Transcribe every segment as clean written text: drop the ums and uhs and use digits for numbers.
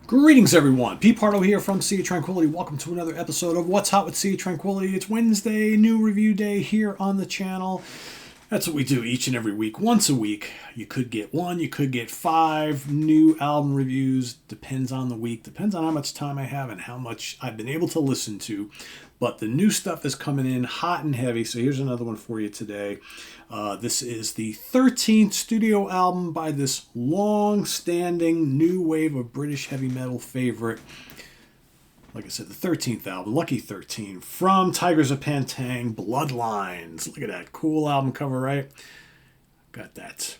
Greetings, everyone. Pete Pardo here from Sea of Tranquility. Welcome to another episode of What's Hot with Sea of Tranquility. It's Wednesday, new review day here on the channel. That's what we do each and every week. Once a week, you could get one, you could get 5 new album reviews. Depends on the week, depends on how much time I have and how much I've been able to listen to. But the new stuff is coming in hot and heavy, so here's another one for you today. This is the 13th studio album by this long-standing new wave of British heavy metal favorite. Like I said, the 13th album, Lucky 13, from Tygers of Pan Tang, Bloodlines. Look at that cool album cover, right? Got that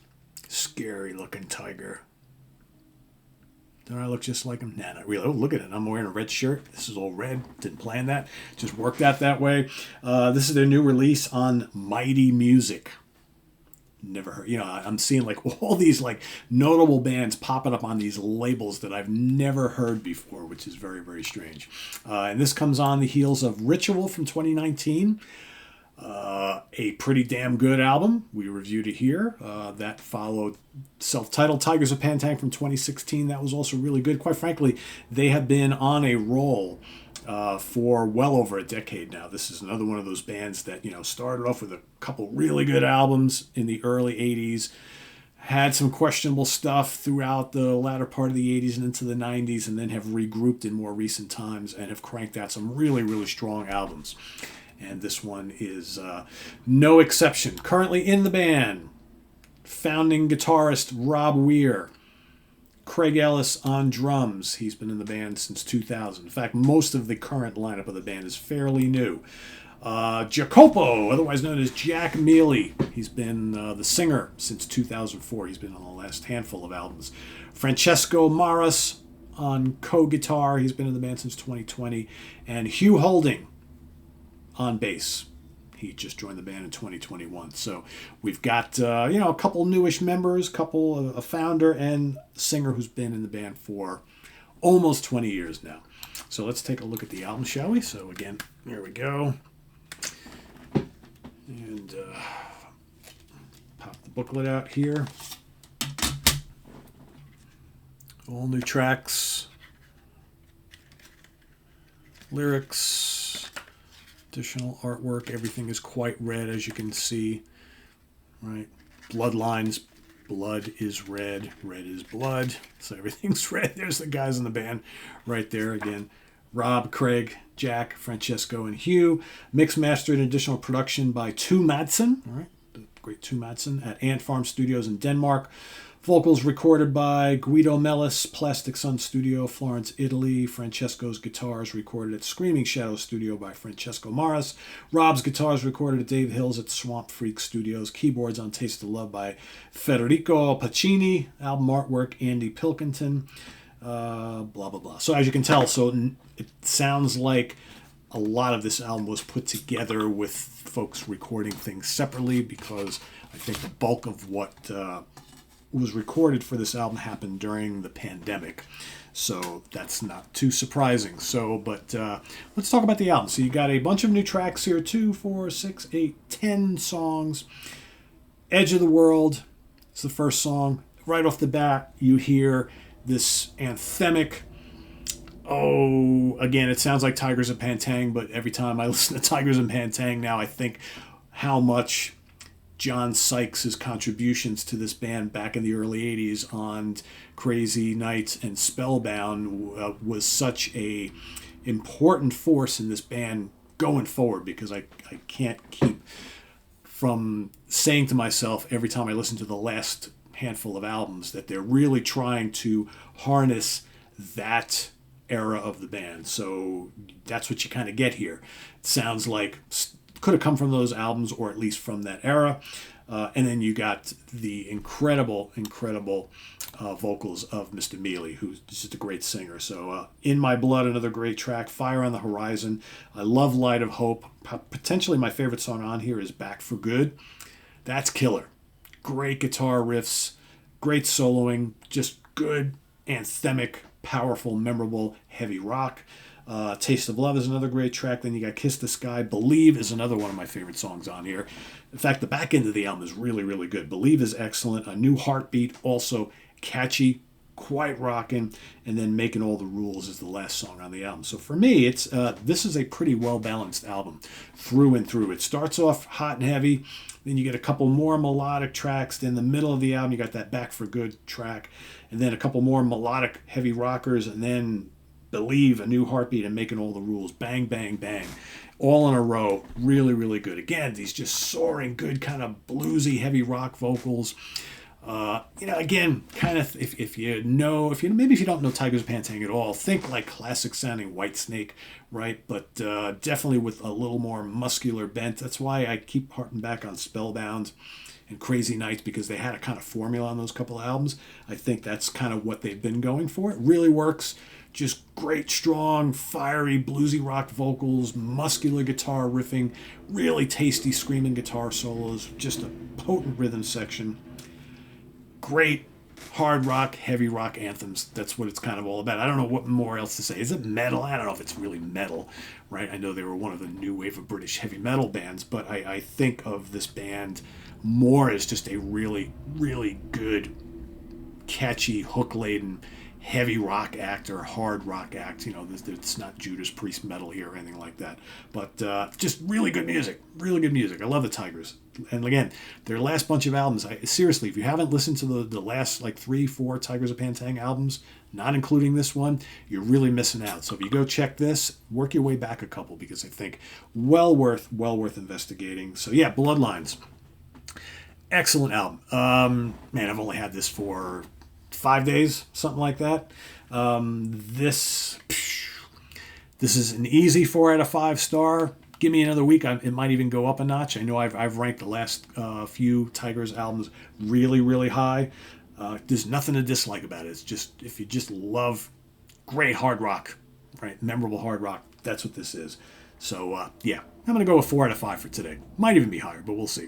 scary-looking tiger. Don't I look just like him? Nah, not really. Oh, look at it. I'm wearing a red shirt. This is all red. Didn't plan that. Just worked out that way. This is their new release on Mighty Music. Never heard. I'm seeing like all these like notable bands popping up on these labels that I've never heard before, which is very, very strange. And this comes on the heels of Ritual from 2019. A pretty damn good album. We reviewed it here. That followed self-titled Tygers of Pan Tang from 2016. That was also really good. Quite frankly, they have been on a roll for well over a decade now. This is another one of those bands that, started off with a couple really good albums in the early 80s, had some questionable stuff throughout the latter part of the 80s and into the 90s, and then have regrouped in more recent times and have cranked out some really, really strong albums. And this one is no exception. Currently in the band, founding guitarist Rob Weir. Craig Ellis on drums. He's been in the band since 2000. In fact, most of the current lineup of the band is fairly new. Jacopo, otherwise known as Jack Mealy. He's been the singer since 2004. He's been on the last handful of albums. Francesco Maras on co-guitar. He's been in the band since 2020. And Hugh Holding on bass. He just joined the band in 2021. So we've got, a couple newish members, a founder and singer who's been in the band for almost 20 years now. So let's take a look at the album, shall we? So again, here we go. And pop the booklet out here. All new tracks, lyrics, additional artwork. Everything is quite red, as you can see. Right? Bloodlines. Blood is red. Red is blood. So everything's red. There's the guys in the band right there again. Rob, Craig, Jack, Francesco, and Hugh. Mixed, mastered, and additional production by Tu Madsen. All right, the great Tu Madsen at Ant Farm Studios in Denmark. Vocals recorded by Guido Mellis, Plastic Sun Studio, Florence, Italy. Francesco's guitars recorded at Screaming Shadow Studio by Francesco Maras. Rob's guitars recorded at Dave Hills at Swamp Freak Studios. Keyboards on Taste of Love by Federico Pacini. Album artwork, Andy Pilkington. Blah, blah, blah. So as you can tell, it sounds like a lot of this album was put together with folks recording things separately, because I think the bulk of what was recorded for this album happened during the pandemic. So that's not too surprising. But let's talk about the album. So you got a bunch of new tracks here, 2, 4, 6, 8, 10 songs. Edge of the World is the first song. Right off the bat, you hear this anthemic, again, it sounds like Tygers of Pan Tang, but every time I listen to Tygers of Pan Tang now, I think how much John Sykes' contributions to this band back in the early 80s on Crazy Nights and Spellbound was such a important force in this band going forward, because I can't keep from saying to myself every time I listen to the last handful of albums that they're really trying to harness that era of the band. So that's what you kind of get here. It sounds like could have come from those albums, or at least from that era. And then you got the incredible vocals of Mr. Mealy, who's just a great singer. So In My Blood, another great track. Fire on the Horizon. I love Light of Hope. Potentially my favorite song on here is Back for Good. That's killer. Great guitar riffs, great soloing, just good, anthemic, powerful, memorable, heavy rock. Taste of Love is another great track. Then you got Kiss the Sky. Believe is another one of my favorite songs on here. In fact, the back end of the album is really, really good. Believe is excellent. A New Heartbeat, also catchy, quite rocking, and then Making All the Rules is the last song on the album. So for me, it's this is a pretty well-balanced album through and through. It starts off hot and heavy, then you get a couple more melodic tracks. Then in the middle of the album, you got that Back for Good track, and then a couple more melodic heavy rockers, and then Believe, A New Heartbeat, and Making All the Rules. Bang, bang, bang. All in a row. Really, really good. Again, these just soaring, good kind of bluesy, heavy rock vocals. Again, kind of if you don't know Tygers of Pan Tang at all, think like classic sounding Whitesnake, right? But definitely with a little more muscular bent. That's why I keep harping back on Spellbound and Crazy Nights, because they had a kind of formula on those couple of albums. I think that's kind of what they've been going for. It really works. Just great, strong, fiery, bluesy rock vocals, muscular guitar riffing, really tasty screaming guitar solos, just a potent rhythm section. Great hard rock, heavy rock anthems. That's what it's kind of all about. I don't know what more else to say. Is it metal? I don't know if it's really metal, right? I know they were one of the new wave of British heavy metal bands, but I think of this band more as just a really, really good, catchy, hook-laden, heavy rock act or hard rock act. It's not Judas Priest metal here or anything like that. But just really good music. Really good music. I love the Tygers. And again, their last bunch of albums, seriously, if you haven't listened to the last 3-4 Tygers of Pan Tang albums, not including this one, you're really missing out. So if you go check this, work your way back a couple, because I think well worth investigating. So yeah, Bloodlines. Excellent album. Man, I've only had this for 5 days, something like that. This is an easy 4 out of 5 star. Give me another week, it might even go up a notch. I know I've ranked the last few Tygers albums really, really high. There's nothing to dislike about it. It's just, if you just love great hard rock, right, memorable hard rock, that's what this is. So yeah, I'm gonna go with 4 out of 5 for today. Might even be higher, but we'll see.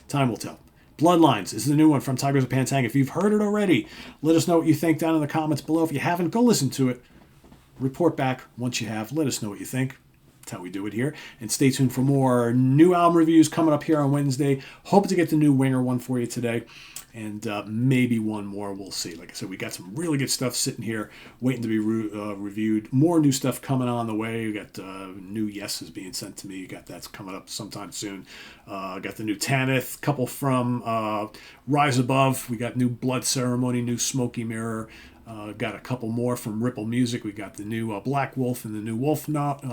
Time will tell. Bloodlines is the new one from Tygers of Pan Tang. If you've heard it already, let us know what you think down in the comments below. If you haven't, go listen to it. Report back once you have. Let us know what you think. That's how we do it here. And stay tuned for more new album reviews coming up here on Wednesday. Hope to get the new Winger one for you today. And maybe one more. We'll see. Like I said, we got some really good stuff sitting here waiting to be reviewed. More new stuff coming on the way. We got new yeses being sent to me. You got that's coming up sometime soon. Got the new Tanith, couple from Rise Above. We got new Blood Ceremony, new Smoky Mirror. Got a couple more from Ripple Music. We got the new Black Wolf and the new Wolf Knot.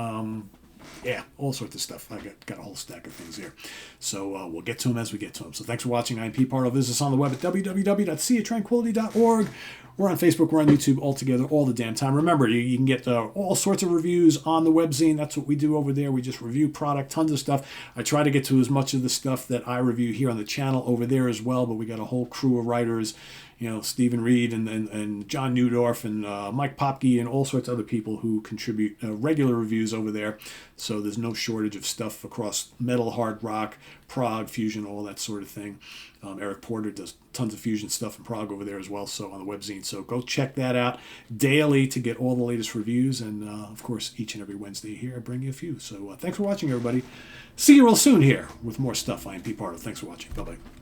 Yeah, all sorts of stuff. I got a whole stack of things here. So we'll get to them as we get to them. So thanks for watching. I'm Pete Pardo. Visit us on the web at www.seatranquility.org. We're on Facebook. We're on YouTube all together all the damn time. Remember, you can get all sorts of reviews on the webzine. That's what we do over there. We just review product, tons of stuff. I try to get to as much of the stuff that I review here on the channel over there as well, but we got a whole crew of writers, Stephen Reed and John Newdorf and Mike Popke and all sorts of other people who contribute regular reviews over there. So there's no shortage of stuff across metal, hard rock, prog, fusion, all that sort of thing. Eric Porter does tons of fusion stuff in prog over there as well, so on the webzine. So go check that out daily to get all the latest reviews. And, of course, each and every Wednesday here, I bring you a few. So thanks for watching, everybody. See you real soon here with more stuff. I'm Pete Pardo. Thanks for watching. Bye-bye.